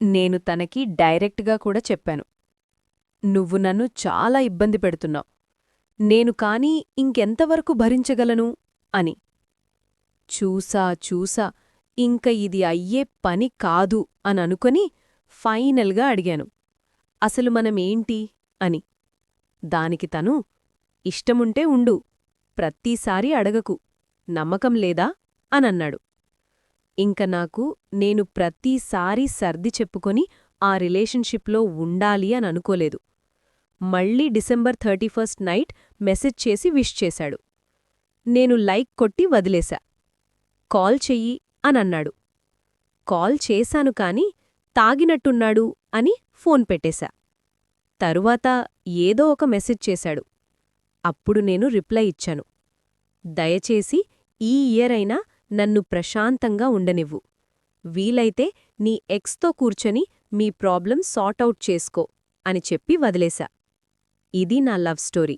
నేను తనకి డైరెక్ట్గా కూడా చెప్పాను. నువ్వు నన్ను చాలా ఇబ్బంది పెడుతున్నావు. నేను కానీ ఇంకెంతవరకు భరించగలను అని. చూసా ఇంక ఇది అయ్యే పని కాదు అననుకొని ఫైనల్గా అడిగాను, అసలు మనమేంటి అని. దానికి తను, ఇష్టముంటే ఉండు, ప్రత్తిసారి అడగకు, నమ్మకం లేదా అనన్నాడు. ఇంక నాకు నేను ప్రతిసారీ సర్ది చెప్పుకొని ఆ రిలేషన్షిప్లో ఉండాలి అననుకోలేదు. మళ్ళీ డిసెంబర్ 31 నైట్ మెసేజ్ చేసి విష్ చేశాడు. నేను లైక్ కొట్టి వదిలేశా. కాల్ చెయ్యి అనన్నాడు. కాల్ చేశాను కాని తాగినట్టున్నాడు అని ఫోన్ పెట్టేశా. తరువాత ఏదో ఒక మెసేజ్ చేశాడు. అప్పుడు నేను రిప్లై ఇచ్చాను, దయచేసి ఈ ఇయర్ అయినా నన్ను ప్రశాంతంగా ఉండనివ్వు. వీలైతే నీ ఎక్స్తో కూర్చొని మీ ప్రాబ్లం సార్టౌట్ చేసుకో అని చెప్పి వదిలేశా. ఇది నా లవ్ స్టోరీ.